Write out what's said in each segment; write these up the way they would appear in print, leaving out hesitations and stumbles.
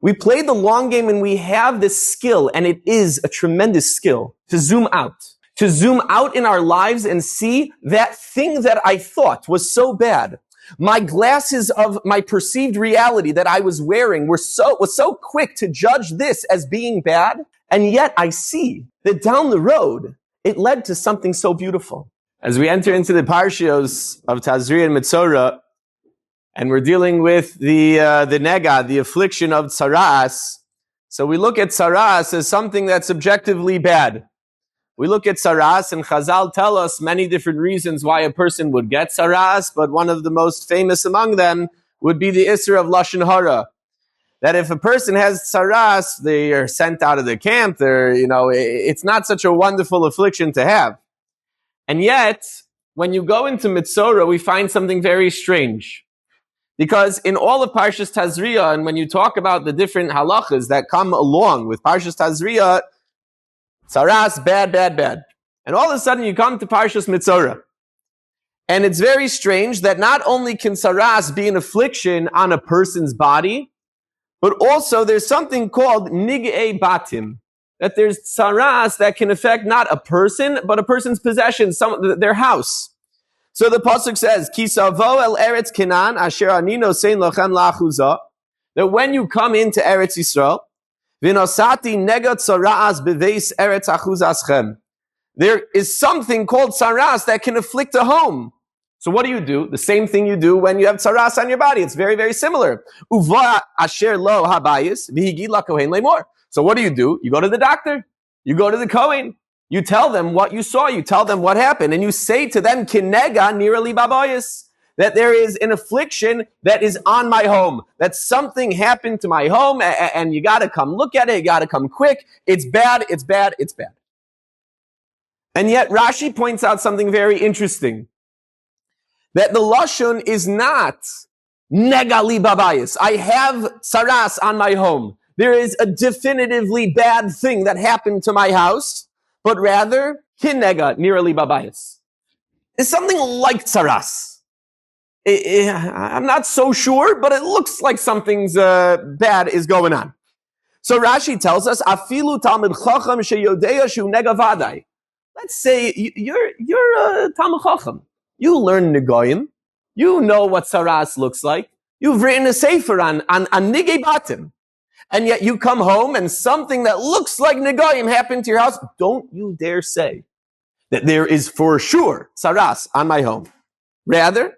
We play the long game and we have this skill, and it is a tremendous skill, to zoom out. To zoom out in our lives and see that thing that I thought was so bad. My glasses of my perceived reality that I was wearing was so quick to judge this as being bad, and yet I see that down the road, it led to something so beautiful. As we enter into the Parashos of Tazria Metzora, and we're dealing with the nega, the affliction of tsaras. So we look at tsaras as something that's objectively bad. We look at tsaras, and Chazal tell us many different reasons why a person would get tsaras, but one of the most famous among them would be the Isser of Lashon Hara. That if a person has tsaras, they are sent out of the camp. It's not such a wonderful affliction to have. And yet, when you go into Metzora, we find something very strange. Because in all of Parashat Tazria, and when you talk about the different halachas that come along with Parashat Tazria, tsaras, bad, bad, bad. And all of a sudden you come to Parashat Metzora. And it's very strange that not only can tsaras be an affliction on a person's body, but also there's something called nig'ei batim. That there's tsaras that can affect not a person, but a person's possession, their house. So the pasuk says, "Ki savo el eretz Canaan asher ani nosein lochem la'achuzah." That when you come into Eretz Yisrael, v'nosati nega tsaras beveis eretz achuzaschem. There is something called tsaras that can afflict a home. So what do? The same thing you do when you have tsaras on your body. It's very, very similar. Uva asher lo habayis v'higid lakohen lemor. So what do? You go to the doctor. You go to the Kohen. You tell them what you saw. You tell them what happened. And you say to them, Kinega nirali babayis, that there is an affliction that is on my home. That something happened to my home, and you got to come look at it. You got to come quick. It's bad, it's bad, it's bad. And yet Rashi points out something very interesting. That the Lashon is not negali babayis. I have tsaras on my home. There is a definitively bad thing that happened to my house. But rather, kinega nirali babayis. It's something like tsaras. I'm not so sure, but it looks like something's bad is going on. So Rashi tells us, afilu talmid chacham sheyodea shu nega vadai. Let's say you're a talmid chacham. You learn negoyim. You know what tsaras looks like. You've written a sefer on nigei batim. And yet you come home and something that looks like negoyim happened to your house. Don't you dare say that there is for sure tsaras on my home. Rather,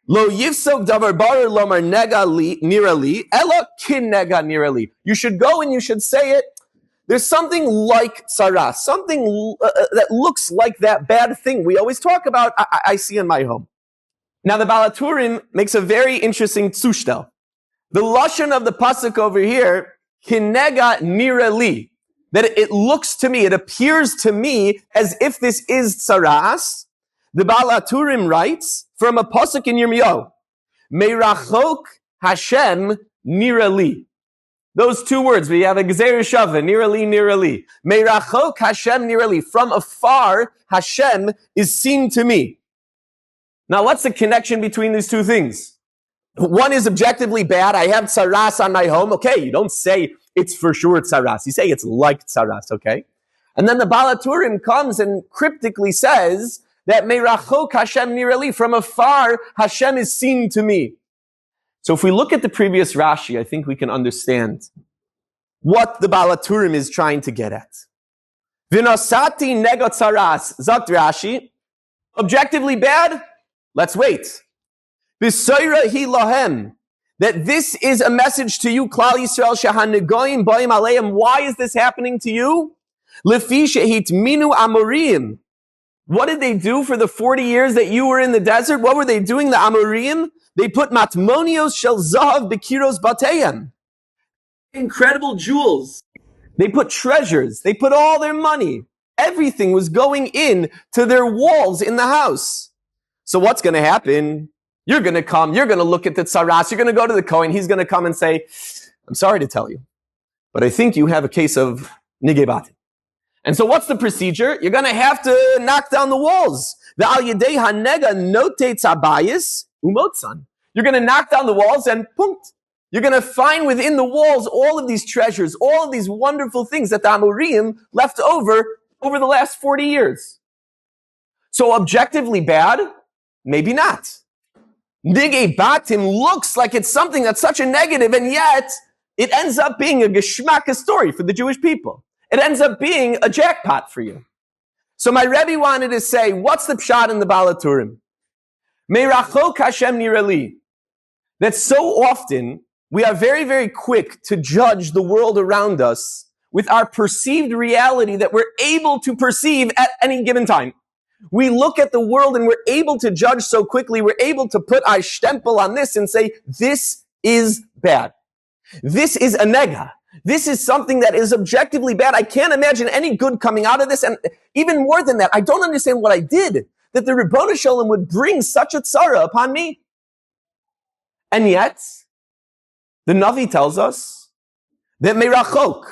lo yifsok davar barer lomar nega nirali, ela kin nega nirali. You should go and you should say it. There's something like tsaras, something that looks like that bad thing we always talk about, I see in my home. Now the Balaturim makes a very interesting tzushtel. The lashon of the pasuk over here, kinega nirali, that it looks to me, it appears to me as if this is tsaras. The Balaturim writes from a pasuk in Yirmiyahu, meirachok Hashem nirali. Those two words, we have a gezer shava, nirali, nirali. Meirachok Hashem nirali. From afar, Hashem is seen to me. Now, what's the connection between these two things? One is objectively bad. I have tsaras on my home. Okay, you don't say it's for sure tsaras. You say it's like tsaras, okay? And then the Balaturim comes and cryptically says that meirachok Hashem nirali. From afar, Hashem is seen to me. So if we look at the previous Rashi, I think we can understand what the Balaturim is trying to get at. V'nosati nega tsaras, zakt Rashi. Objectively bad? Let's wait. B'soira hi lahem. That this is a message to you, Klal Yisrael, shehanegoyim boim aleim. Why is this happening to you? Lefi shehitminu amorim. What did they do for the 40 years that you were in the desert? What were they doing, the Amorim? They put matmonios shel zahav bekiros bateyem. Incredible jewels. They put treasures. They put all their money. Everything was going in to their walls in the house. So what's going to happen? You're going to come. You're going to look at the tsaras. You're going to go to the Kohen. He's going to come and say, I'm sorry to tell you, but I think you have a case of nigei batim. And so what's the procedure? You're going to have to knock down the walls. The al yedei hanega note tzabayis umotzan. You're going to knock down the walls and punkt. You're going to find within the walls all of these treasures, all of these wonderful things that the Amorim left over the last 40 years. So objectively bad? Maybe not. Nigei Batim looks like it's something that's such a negative, and yet it ends up being a geschmacka story for the Jewish people. It ends up being a jackpot for you. So my Rebbe wanted to say, what's the pshat in the Balaturim? Meirachok Hashem nirali. That so often we are very, very quick to judge the world around us with our perceived reality that we're able to perceive at any given time. We look at the world and we're able to judge so quickly. We're able to put our stempel on this and say, this is bad. This is a nega. This is something that is objectively bad. I can't imagine any good coming out of this. And even more than that, I don't understand what I did, that the Ribono Shalom would bring such a tzara upon me. And yet, the Navi tells us that Meirachok,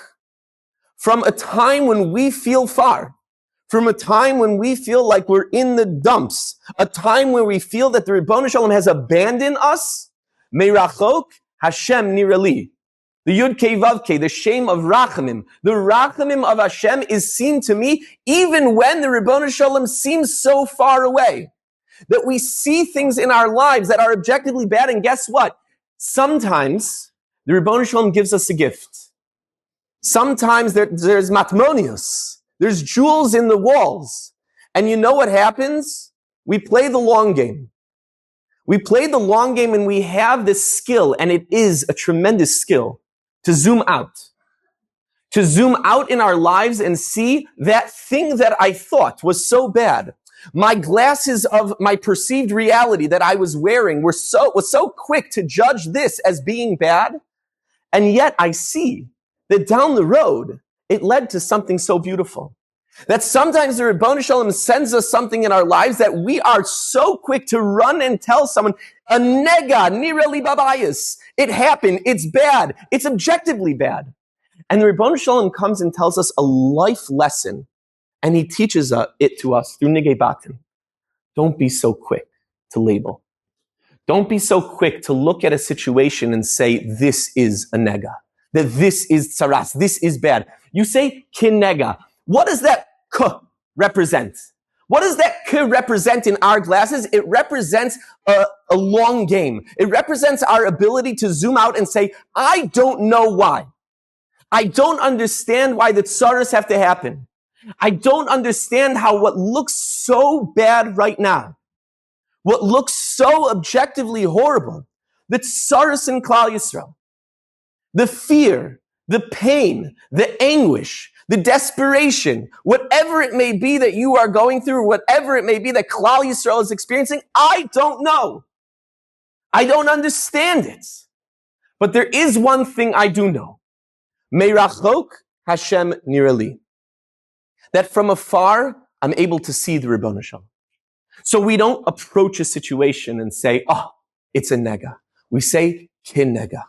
from a time when we feel far, from a time when we feel like we're in the dumps, a time where we feel that the Ribono Shalom has abandoned us, Meirachok Hashem nirali. The Yud Kei Vav Kei, the shame of Rachamim. The Rachamim of Hashem is seen to me even when the Ribono Shalom seems so far away. That we see things in our lives that are objectively bad, and guess what? Sometimes the Ribono Shalom gives us a gift. Sometimes there's matmonius. There's jewels in the walls. And you know what happens? We play the long game. We play the long game and we have this skill, and it is a tremendous skill, to zoom out. To zoom out in our lives and see that thing that I thought was so bad. My glasses of my perceived reality that I was wearing was so quick to judge this as being bad. And yet I see that down the road, it led to something so beautiful. That sometimes the Ribono Shalom sends us something in our lives that we are so quick to run and tell someone, a nega, nirali babayis. It happened, it's bad, it's objectively bad. And the Ribono Shalom comes and tells us a life lesson, and he teaches it to us through Nigei Batim. Don't be so quick to label. Don't be so quick to look at a situation and say, this is a nega, that this is tsaras, this is bad. You say kinega. What does that k represent? What does that k represent in our glasses? It represents a long game. It represents our ability to zoom out and say, I don't know why. I don't understand why the tsaras have to happen. I don't understand how what looks so bad right now, what looks so objectively horrible, the tsaras in Klal Yisrael, the fear, the pain, the anguish, the desperation, whatever it may be that you are going through, whatever it may be that Klal Yisrael is experiencing, I don't know. I don't understand it. But there is one thing I do know. Meirachok Hashem nirali. That from afar, I'm able to see the Ribono Shalom. So we don't approach a situation and say, oh, it's a nega. We say, kin nega.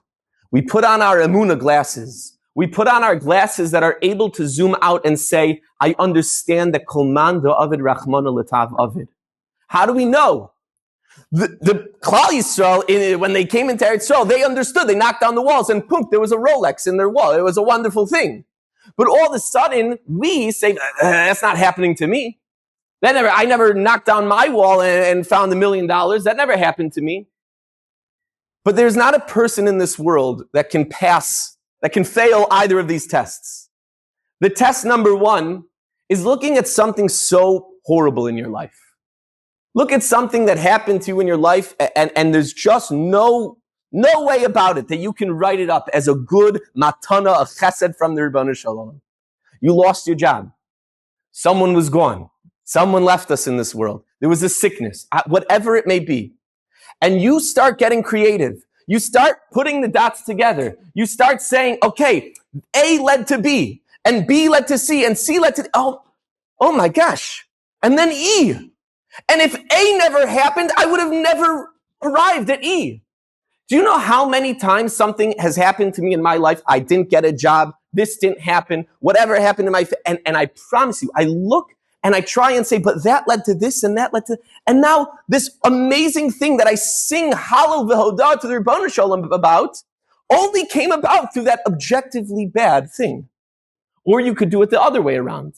We put on our emunah glasses. We put on our glasses that are able to zoom out and say, I understand that kol man do'avid rachmana l'tav avid. How do we know? The Klal Yisrael, when they came into Eretz Yisrael, they understood. They knocked down the walls and poof, there was a Rolex in their wall. It was a wonderful thing. But all of a sudden, we say, that's not happening to me. I never knocked down my wall and found $1 million. That never happened to me. But there's not a person in this world that can fail either of these tests. The test number one is looking at something so horrible in your life. Look at something that happened to you in your life, and there's just no way about it that you can write it up as a good matana, a chesed from the Ribono Shalom. You lost your job. Someone was gone. Someone left us in this world. There was a sickness, whatever it may be. And you start getting creative. You start putting the dots together. You start saying, okay, A led to B, and B led to C, and C led to, oh my gosh. And then E. And if A never happened, I would have never arrived at E. Do you know how many times something has happened to me in my life? I didn't get a job. This didn't happen. Whatever happened in my, and I promise you, I look and I try and say, but that led to this and that led to, and now this amazing thing that I sing Hallel v'Hodah to the Ribono Shalom about only came about through that objectively bad thing. Or you could do it the other way around.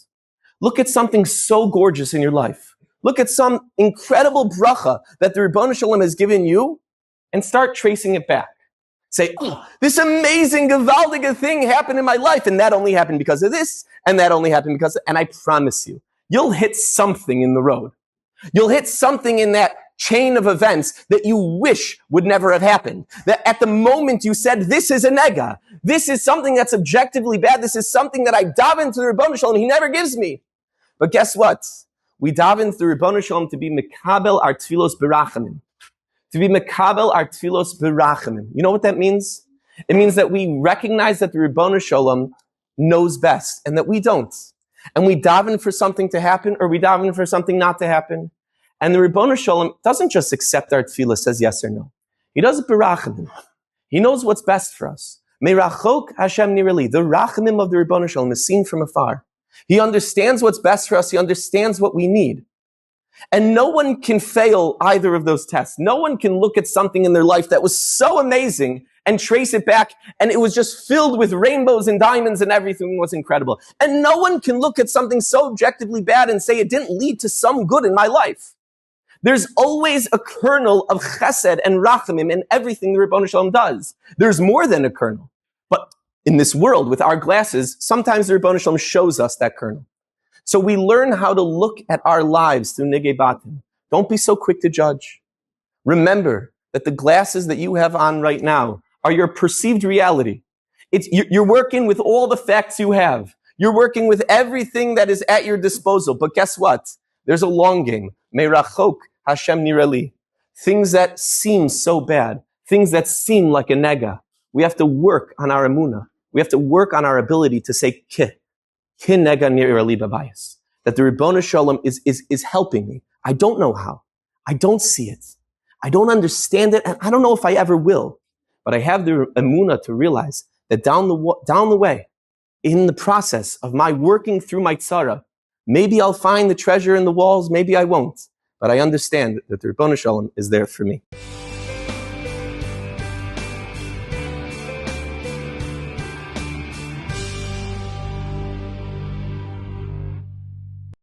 Look at something so gorgeous in your life. Look at some incredible bracha that the Ribono Shel Olam has given you and start tracing it back. Say, oh, this amazing, gewaldige thing happened in my life, and that only happened because of this, and that only happened because of, and I promise you, you'll hit something in the road. You'll hit something in that chain of events that you wish would never have happened. That at the moment you said, this is a nega. This is something that's objectively bad. This is something that I daven to the Ribono Shel Olam, he never gives me. But guess what? We daven to the Ribono Shel Olam to be mekabel our tfilos berachamim. To be mekabel our tfilos berachamim. You know what that means? It means that we recognize that the Ribono Shel Olam knows best and that we don't. And we daven for something to happen or we daven for something not to happen. And the Ribono Shel Olam doesn't just accept our tefillah, says yes or no. He does it berachamim. He knows what's best for us. Meirachok Hashem nirali. The rachamim of the Ribono Shel Olam is seen from afar. He understands what's best for us. He understands what we need. And no one can fail either of those tests. No one can look at something in their life that was so amazing and trace it back, and it was just filled with rainbows and diamonds and everything was incredible. And no one can look at something so objectively bad and say it didn't lead to some good in my life. There's always a kernel of chesed and rachamim in everything the Ribono Shel Olam does. There's more than a kernel. But in this world, with our glasses, sometimes the Ribono Shel Olam shows us that kernel. So we learn how to look at our lives through nigei batim. Don't be so quick to judge. Remember that the glasses that you have on right now are your perceived reality. You're working with all the facts you have. You're working with everything that is at your disposal. But guess what? There's a long game. Meirachok Hashem nirali. Things that seem so bad. Things that seem like a nega. We have to work on our emunah. We have to work on our ability to say ki nega nirali babayis. That the Ribono Shel Olam is helping me. I don't know how. I don't see it. I don't understand it, and I don't know if I ever will. But I have the emunah to realize that down the way, in the process of my working through my tzara, maybe I'll find the treasure in the walls, maybe I won't. But I understand that the Ribono Shel Olam is there for me.